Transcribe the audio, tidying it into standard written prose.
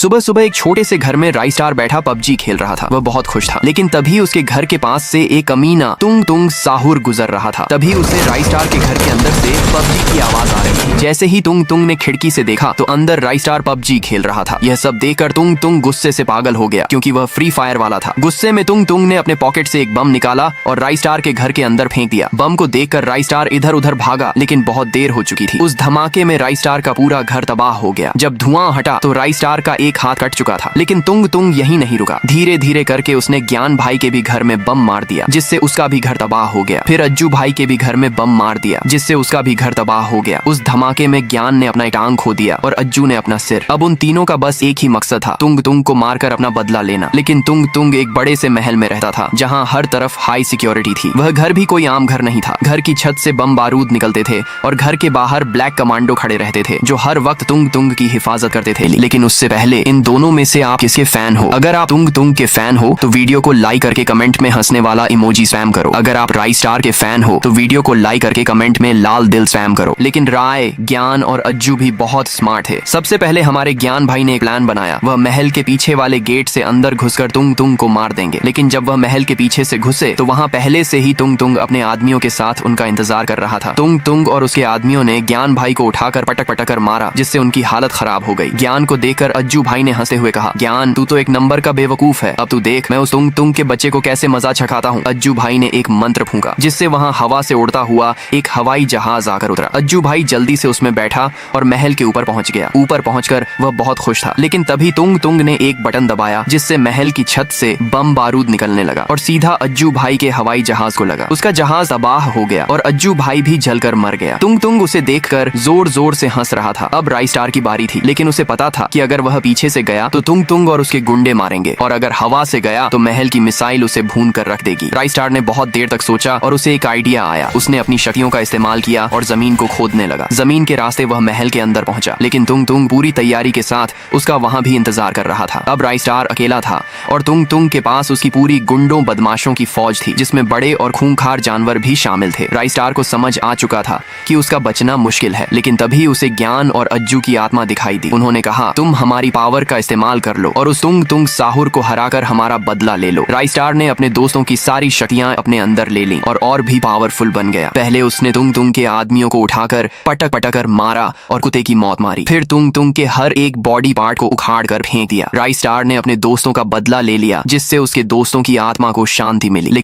सुबह सुबह एक छोटे से घर में राई स्टार बैठा पबजी खेल रहा था। वह बहुत खुश था, लेकिन तभी उसके घर के पास से एक कमीना तुंग तुंग साहुर गुजर रहा था। तभी उसे राई स्टार के घर के अंदर से पबजी की आवाज आ रही थी। जैसे ही तुंग तुंग ने खिड़की से देखा तो अंदर राई स्टार पबजी खेल रहा था। यह सब देखकर तुंग तुंग गुस्से से पागल हो गया, क्योंकि वह फ्री फायर वाला था। गुस्से में तुंग तुंग ने अपने पॉकेट से एक बम निकाला और राई स्टार के घर के अंदर फेंक दिया। बम को देखकर राई स्टार इधर उधर भागा, लेकिन बहुत देर हो चुकी थी। उस धमाके में राई स्टार का पूरा घर तबाह हो गया। जब धुआं हटा तो राई स्टार का एक हाथ कट चुका था। लेकिन तुंग तुंग यही नहीं रुका। धीरे धीरे करके उसने ज्ञान भाई के भी घर में बम मार दिया, जिससे उसका भी घर तबाह हो गया। फिर अज्जू भाई के भी घर में बम मार दिया, जिससे उसका भी घर तबाह हो गया। उस धमाके में ज्ञान ने अपना टांग खो दिया और अज्जू ने अपना सिर। अब उन तीनों का बस एक ही मकसद था, तुंग तुंग को मारकर अपना बदला लेना। लेकिन तुंग तुंग एक बड़े से महल में रहता था, जहाँ हर तरफ हाई सिक्योरिटी थी। वह घर भी कोई आम घर नहीं था। घर की छत से बम बारूद निकलते थे और घर के बाहर ब्लैक कमांडो खड़े रहते थे, जो हर वक्त तुंग तुंग की हिफाजत करते थे। लेकिन उससे पहले इन दोनों में से आप किसके फैन हो? अगर आप तुंग तुंग के फैन हो तो वीडियो को लाइक करके कमेंट में हंसने वाला इमोजी स्पैम करो। अगर आप राई स्टार के फैन हो तो वीडियो को लाइक करके कमेंट में लाल दिल स्पैम करो। लेकिन राय, ज्ञान और अज्जू भी बहुत स्मार्ट थे। सबसे पहले हमारे ज्ञान भाई ने एक प्लान बनाया। वह महल के पीछे वाले गेट से अंदर घुसकर तुंग तुंग को मार देंगे। लेकिन जब वह महल के पीछे से घुसे तो वहाँ पहले से ही तुंग तुंग अपने आदमियों के साथ उनका इंतजार कर रहा था। तुंग तुंग और उसके आदमियों ने ज्ञान भाई को उठाकर पटक पटक कर मारा, जिससे उनकी हालत खराब हो गई। ज्ञान को देखकर अज्जू भाई ने हंसते हुए कहा, ज्ञान तू तो एक नंबर का बेवकूफ है। अब तू देख मैं उस तुंग तुंग के बच्चे को कैसे मजा छकाता हूँ। अज्जू भाई ने एक मंत्र फूंका, जिससे वहाँ हवा से उड़ता हुआ एक हवाई जहाज आकर उतरा। अज्जू भाई जल्दी से उसमें बैठा और महल के ऊपर पहुंच गया। ऊपर पहुंचकर वह बहुत खुश था। लेकिन तभी तुंग तुंग ने एक बटन दबाया, जिससे महल की छत से बम बारूद निकलने लगा और सीधा अज्जू भाई के हवाई जहाज को लगा। उसका जहाज तबाह हो गया और अज्जू भाई भी जलकर मर गया। तुंग तुंग उसे देखकर जोर जोर से हंस रहा था। अब राई स्टार की बारी थी, लेकिन उसे पता था कि अगर वह पीछे से गया तो तुंग तुंग और उसके गुंडे मारेंगे, और अगर हवा से गया तो महल की मिसाइल उसे भून कर रख देगी। राई स्टार ने बहुत देर तक सोचा और उसे एक आइडिया आया। उसने अपनी शक्तियों का इस्तेमाल किया और जमीन को खोदने लगा। जमीन के रास्ते वह महल के अंदर पहुंचा, लेकिन तुंग तुंग पूरी तैयारी के साथ उसका वहां भी इंतजार कर रहा था। अब राई स्टार अकेला था और तुंग तुंग के पास उसकी पूरी गुंडों बदमाशों की फौज थी, जिसमें बड़े और खूंखार जानवर भी शामिल थे। राई स्टार को समझ आ चुका था कि उसका बचना मुश्किल है। लेकिन तभी उसे ज्ञान और अज्जू की आत्मा दिखाई दी। उन्होंने कहा, तुम हमारी पावर का इस्तेमाल कर लो और उस तुंग तुंग साहुर को हराकर हमारा बदला ले लो। राई स्टार ने अपने दोस्तों की सारी शक्तियां अपने अंदर ले ली और भी पावरफुल बन गया। पहले उसने तुंग तुंग के आदमियों को उठाकर पटक पटक कर मारा और कुत्ते की मौत मारी। फिर तुंग तुंग के हर एक बॉडी पार्ट को उखाड़ कर फेंक दिया। राई स्टार ने अपने दोस्तों का बदला ले लिया, जिससे उसके दोस्तों की आत्मा को शांति मिली।